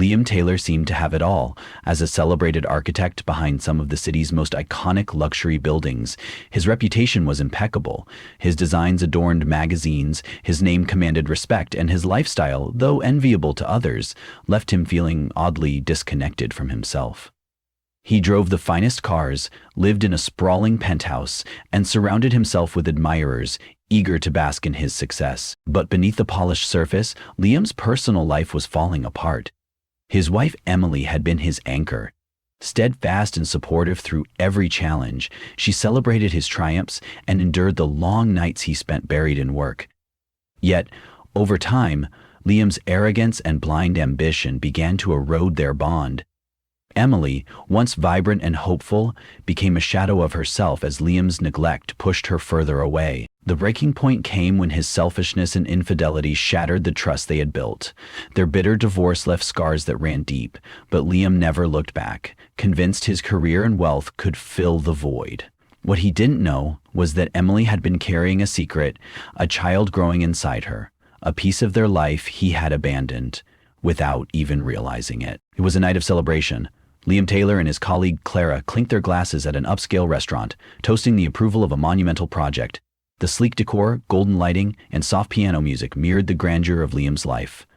Liam Taylor seemed to have it all. As a celebrated architect behind some of the city's most iconic luxury buildings, his reputation was impeccable. His designs adorned magazines, his name commanded respect, and his lifestyle, though enviable to others, left him feeling oddly disconnected from himself. He drove the finest cars, lived in a sprawling penthouse, and surrounded himself with admirers, eager to bask in his success. But beneath the polished surface, Liam's personal life was falling apart. His wife Emily had been his anchor. Steadfast and supportive through every challenge, she celebrated his triumphs and endured the long nights he spent buried in work. Yet, over time, Liam's arrogance and blind ambition began to erode their bond. Emily, once vibrant and hopeful, became a shadow of herself as Liam's neglect pushed her further away. The breaking point came when his selfishness and infidelity shattered the trust they had built. Their bitter divorce left scars that ran deep, but Liam never looked back, convinced his career and wealth could fill the void. What he didn't know was that Emily had been carrying a secret, a child growing inside her, a piece of their life he had abandoned, without even realizing it. It was a night of celebration. Liam Taylor and his colleague Clara clinked their glasses at an upscale restaurant, toasting the approval of a monumental project. The sleek decor, golden lighting, and soft piano music mirrored the grandeur of Liam's life.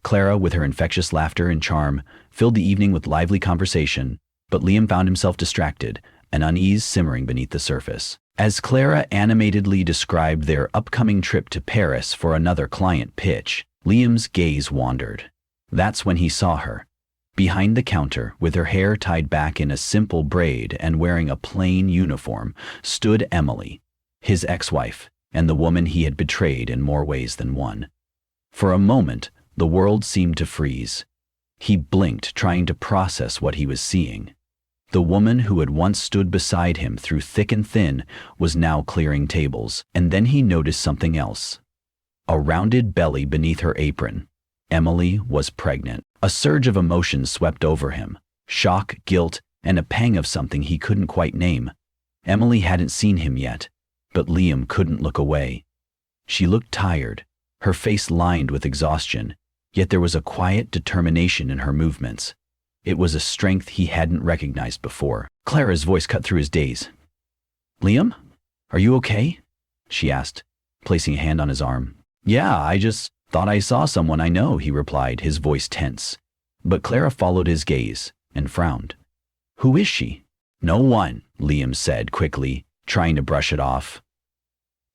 Clara, with her infectious laughter and charm, filled the evening with lively conversation, but Liam found himself distracted, an unease simmering beneath the surface. As Clara animatedly described their upcoming trip to Paris for another client pitch, Liam's gaze wandered. That's when he saw her. Behind the counter, with her hair tied back in a simple braid and wearing a plain uniform, stood Emily, his ex-wife, and the woman he had betrayed in more ways than one. For a moment, the world seemed to freeze. He blinked, trying to process what he was seeing. The woman who had once stood beside him through thick and thin was now clearing tables, and then he noticed something else. A rounded belly beneath her apron. Emily was pregnant. A surge of emotions swept over him. Shock, guilt, and a pang of something he couldn't quite name. Emily hadn't seen him yet, but Liam couldn't look away. She looked tired, her face lined with exhaustion, yet there was a quiet determination in her movements. It was a strength he hadn't recognized before. Clara's voice cut through his daze. "Liam, are you okay?" she asked, placing a hand on his arm. "Yeah, I just thought I saw someone I know," he replied, his voice tense. But Clara followed his gaze and frowned. "Who is she?" "No one," Liam said quickly, trying to brush it off.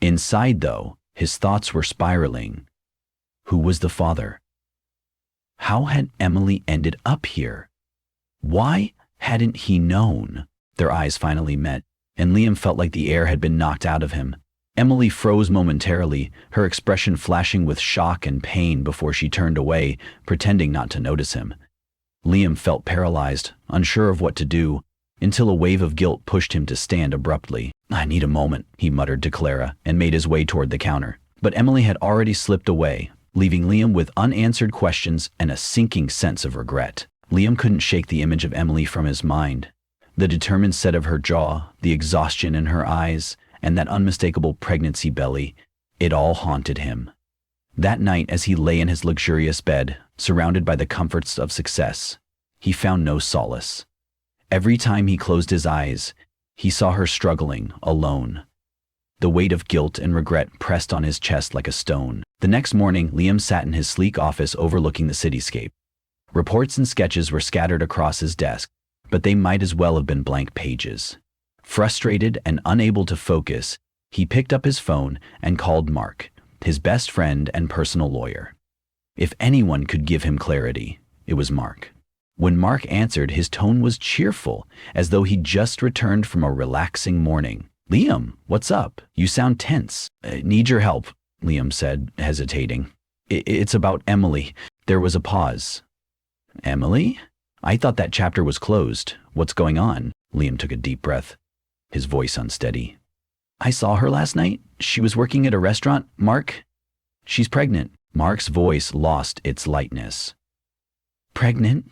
Inside, though, his thoughts were spiraling. Who was the father? How had Emily ended up here? Why hadn't he known? Their eyes finally met, and Liam felt like the air had been knocked out of him. Emily froze momentarily, her expression flashing with shock and pain before she turned away, pretending not to notice him. Liam felt paralyzed, unsure of what to do, until a wave of guilt pushed him to stand abruptly. "I need a moment," he muttered to Clara, and made his way toward the counter. But Emily had already slipped away, leaving Liam with unanswered questions and a sinking sense of regret. Liam couldn't shake the image of Emily from his mind. The determined set of her jaw, the exhaustion in her eyes, and that unmistakable pregnancy belly, it all haunted him. That night, as he lay in his luxurious bed, surrounded by the comforts of success, he found no solace. Every time he closed his eyes, he saw her struggling, alone. The weight of guilt and regret pressed on his chest like a stone. The next morning, Liam sat in his sleek office overlooking the cityscape. Reports and sketches were scattered across his desk, but they might as well have been blank pages. Frustrated and unable to focus, he picked up his phone and called Mark, his best friend and personal lawyer. If anyone could give him clarity, it was Mark. When Mark answered, his tone was cheerful, as though he'd just returned from a relaxing morning. "Liam, what's up? You sound tense." "Need your help," Liam said, hesitating. It's about Emily." There was a pause. "Emily? I thought that chapter was closed. What's going on?" Liam took a deep breath, his voice unsteady. "I saw her last night. She was working at a restaurant. Mark, she's pregnant." Mark's voice lost its lightness. "Pregnant?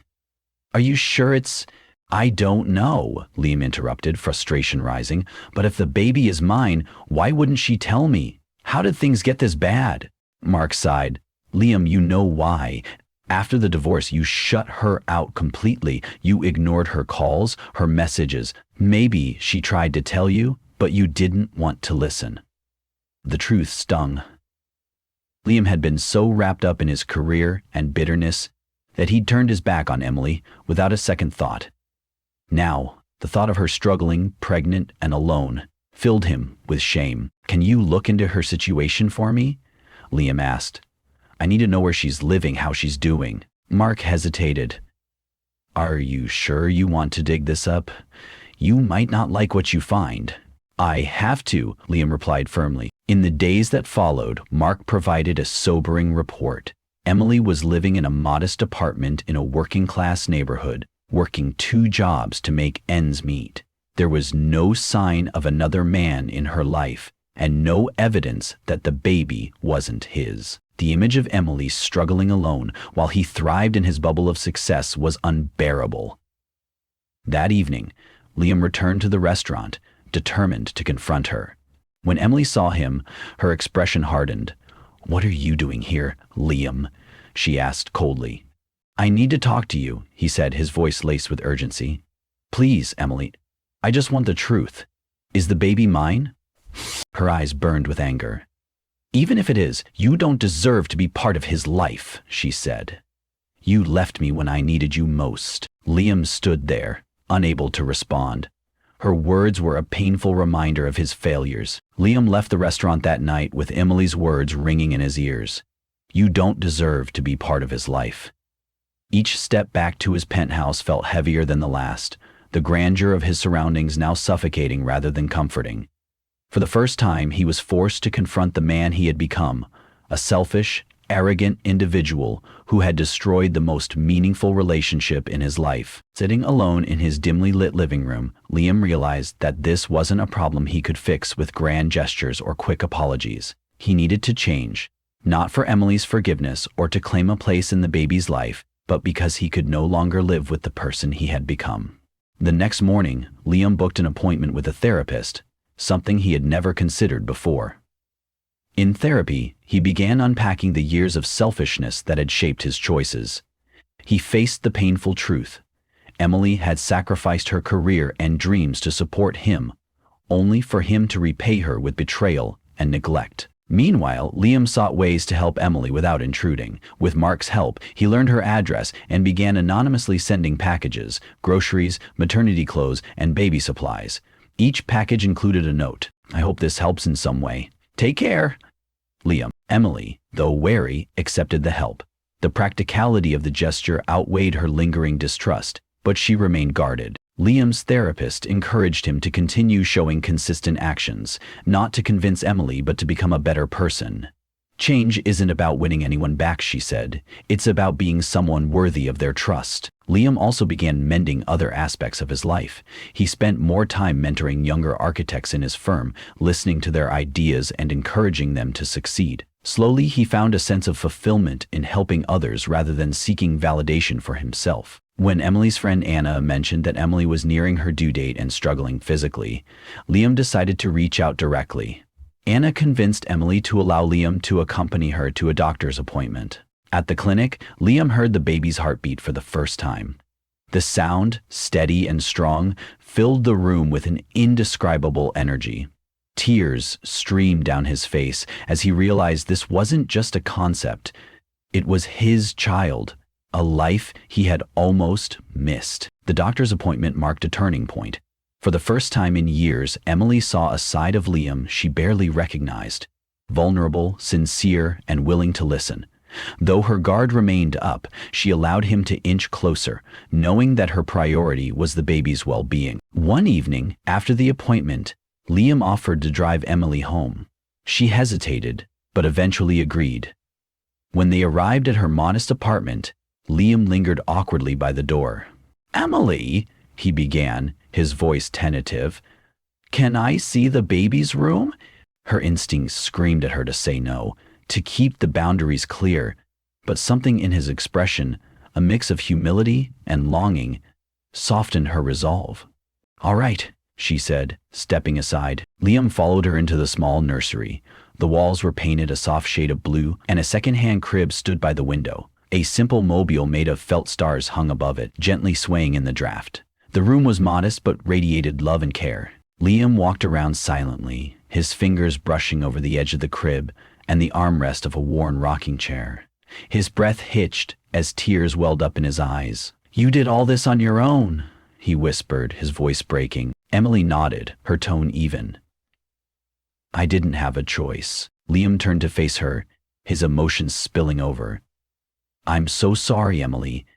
Are you sure it's—" "I don't know," Liam interrupted, frustration rising. "But if the baby is mine, why wouldn't she tell me? How did things get this bad?" Mark sighed. "Liam, you know why. After the divorce, you shut her out completely. You ignored her calls, her messages. Maybe she tried to tell you, but you didn't want to listen. The truth stung. Liam had been so wrapped up in his career and bitterness that he'd turned his back on Emily without a second thought. Now, the thought of her struggling, pregnant, and alone filled him with shame. "Can you look into her situation for me?" Liam asked. "I need to know where she's living, how she's doing." Mark hesitated. "Are you sure you want to dig this up? You might not like what you find." "I have to," Liam replied firmly. In the days that followed, Mark provided a sobering report. Emily was living in a modest apartment in a working-class neighborhood, working 2 jobs to make ends meet. There was no sign of another man in her life, and no evidence that the baby wasn't his. The image of Emily struggling alone while he thrived in his bubble of success was unbearable. That evening, Liam returned to the restaurant, determined to confront her. When Emily saw him, her expression hardened. "What are you doing here, Liam?" she asked coldly. "I need to talk to you," he said, his voice laced with urgency. "Please, Emily, I just want the truth. Is the baby mine?" Her eyes burned with anger. "Even if it is, you don't deserve to be part of his life," she said. "You left me when I needed you most." Liam stood there, unable to respond. Her words were a painful reminder of his failures. Liam left the restaurant that night with Emily's words ringing in his ears. You don't deserve to be part of his life. Each step back to his penthouse felt heavier than the last, the grandeur of his surroundings now suffocating rather than comforting. For the first time, he was forced to confront the man he had become, a selfish, arrogant individual who had destroyed the most meaningful relationship in his life. Sitting alone in his dimly lit living room, Liam realized that this wasn't a problem he could fix with grand gestures or quick apologies. He needed to change, not for Emily's forgiveness or to claim a place in the baby's life, but because he could no longer live with the person he had become. The next morning, Liam booked an appointment with a therapist, something he had never considered before. In therapy, he began unpacking the years of selfishness that had shaped his choices. He faced the painful truth. Emily had sacrificed her career and dreams to support him, only for him to repay her with betrayal and neglect. Meanwhile, Liam sought ways to help Emily without intruding. With Mark's help, he learned her address and began anonymously sending packages, groceries, maternity clothes, and baby supplies. Each package included a note. "I hope this helps in some way. Take care." Liam. Emily, though wary, accepted the help. The practicality of the gesture outweighed her lingering distrust, but she remained guarded. Liam's therapist encouraged him to continue showing consistent actions, not to convince Emily but to become a better person. "Change isn't about winning anyone back," she said. "It's about being someone worthy of their trust." Liam also began mending other aspects of his life. He spent more time mentoring younger architects in his firm, listening to their ideas and encouraging them to succeed. Slowly, he found a sense of fulfillment in helping others rather than seeking validation for himself. When Emily's friend Anna mentioned that Emily was nearing her due date and struggling physically, Liam decided to reach out directly. Anna convinced Emily to allow Liam to accompany her to a doctor's appointment. At the clinic, Liam heard the baby's heartbeat for the first time. The sound, steady and strong, filled the room with an indescribable energy. Tears streamed down his face as he realized this wasn't just a concept. It was his child, a life he had almost missed. The doctor's appointment marked a turning point. For the first time in years, Emily saw a side of Liam she barely recognized. Vulnerable, sincere, and willing to listen. Though her guard remained up, she allowed him to inch closer, knowing that her priority was the baby's well-being. One evening, after the appointment, Liam offered to drive Emily home. She hesitated, but eventually agreed. When they arrived at her modest apartment, Liam lingered awkwardly by the door. "Emily," he began, his voice tentative, "can I see the baby's room?" Her instincts screamed at her to say no, to keep the boundaries clear, but something in his expression, a mix of humility and longing, softened her resolve. "All right," she said, stepping aside. Liam followed her into the small nursery. The walls were painted a soft shade of blue, and a second-hand crib stood by the window. A simple mobile made of felt stars hung above it, gently swaying in the draft. The room was modest but radiated love and care. Liam walked around silently, his fingers brushing over the edge of the crib and the armrest of a worn rocking chair. His breath hitched as tears welled up in his eyes. "You did all this on your own," he whispered, his voice breaking. Emily nodded, her tone even. "I didn't have a choice." Liam turned to face her, his emotions spilling over. "I'm so sorry, Emily.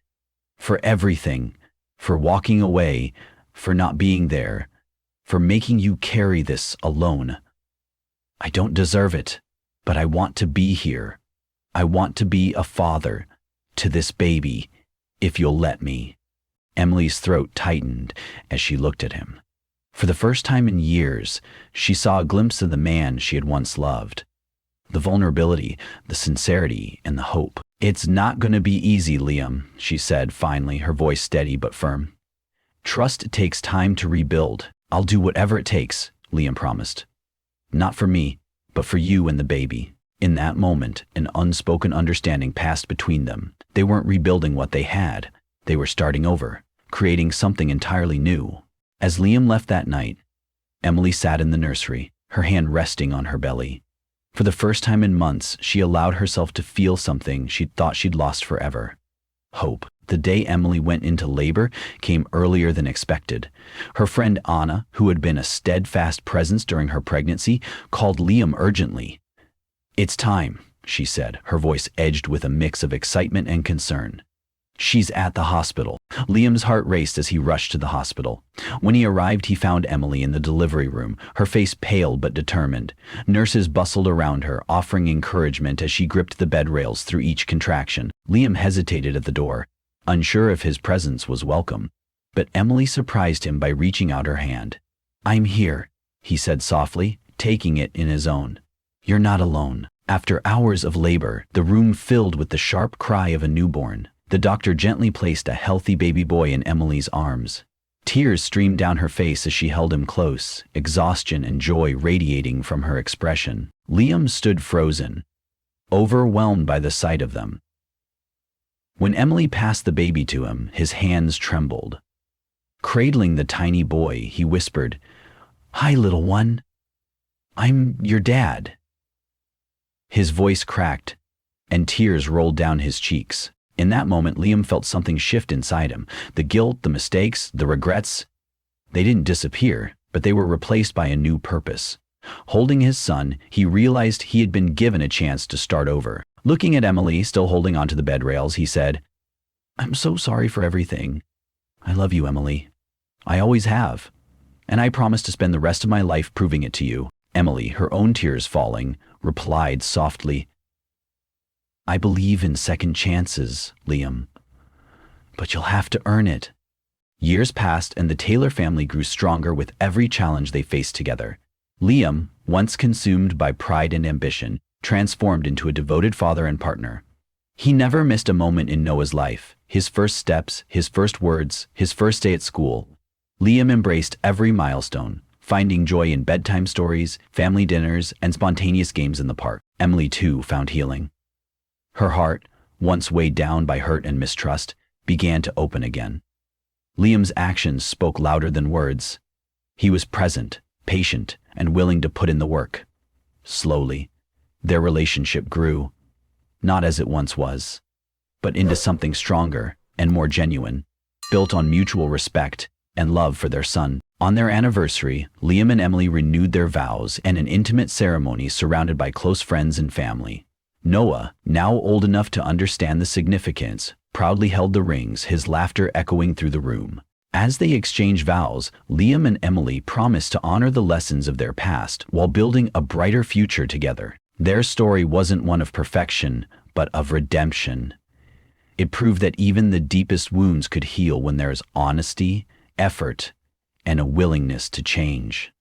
For everything. For walking away. For not being there. For making you carry this alone. I don't deserve it, but I want to be here. I want to be a father to this baby, if you'll let me." Emily's throat tightened as she looked at him. For the first time in years, she saw a glimpse of the man she had once loved. The vulnerability, the sincerity, and the hope. "It's not going to be easy, Liam," she said finally, her voice steady but firm. "Trust takes time to rebuild. I'll do whatever it takes," Liam promised. "Not for me, but for you and the baby." In that moment, an unspoken understanding passed between them. They weren't rebuilding what they had. They were starting over, creating something entirely new. As Liam left that night, Emily sat in the nursery, her hand resting on her belly. For the first time in months, she allowed herself to feel something she'd thought she'd lost forever. Hope. The day Emily went into labor came earlier than expected. Her friend Anna, who had been a steadfast presence during her pregnancy, called Liam urgently. "It's time," she said, her voice edged with a mix of excitement and concern. "She's at the hospital." Liam's heart raced as he rushed to the hospital. When he arrived, he found Emily in the delivery room, her face pale but determined. Nurses bustled around her, offering encouragement as she gripped the bed rails through each contraction. Liam hesitated at the door, unsure if his presence was welcome. But Emily surprised him by reaching out her hand. "I'm here," he said softly, taking it in his own. "You're not alone." After hours of labor, the room filled with the sharp cry of a newborn. The doctor gently placed a healthy baby boy in Emily's arms. Tears streamed down her face as she held him close, exhaustion and joy radiating from her expression. Liam stood frozen, overwhelmed by the sight of them. When Emily passed the baby to him, his hands trembled. Cradling the tiny boy, he whispered, "Hi, little one. I'm your dad." His voice cracked, and tears rolled down his cheeks. In that moment, Liam felt something shift inside him. The guilt, the mistakes, the regrets, they didn't disappear, but they were replaced by a new purpose. Holding his son, he realized he had been given a chance to start over. Looking at Emily, still holding onto the bed rails, he said, "I'm so sorry for everything. I love you, Emily. I always have. And I promise to spend the rest of my life proving it to you." Emily, her own tears falling, replied softly, "I believe in second chances, Liam, but you'll have to earn it." Years passed and the Taylor family grew stronger with every challenge they faced together. Liam, once consumed by pride and ambition, transformed into a devoted father and partner. He never missed a moment in Noah's life, his first steps, his first words, his first day at school. Liam embraced every milestone, finding joy in bedtime stories, family dinners, and spontaneous games in the park. Emily, too, found healing. Her heart, once weighed down by hurt and mistrust, began to open again. Liam's actions spoke louder than words. He was present, patient, and willing to put in the work. Slowly, their relationship grew, not as it once was, but into something stronger and more genuine, built on mutual respect and love for their son. On their anniversary, Liam and Emily renewed their vows in an intimate ceremony surrounded by close friends and family. Noah, now old enough to understand the significance, proudly held the rings, his laughter echoing through the room. As they exchanged vows, Liam and Emily promised to honor the lessons of their past while building a brighter future together. Their story wasn't one of perfection, but of redemption. It proved that even the deepest wounds could heal when there is honesty, effort, and a willingness to change.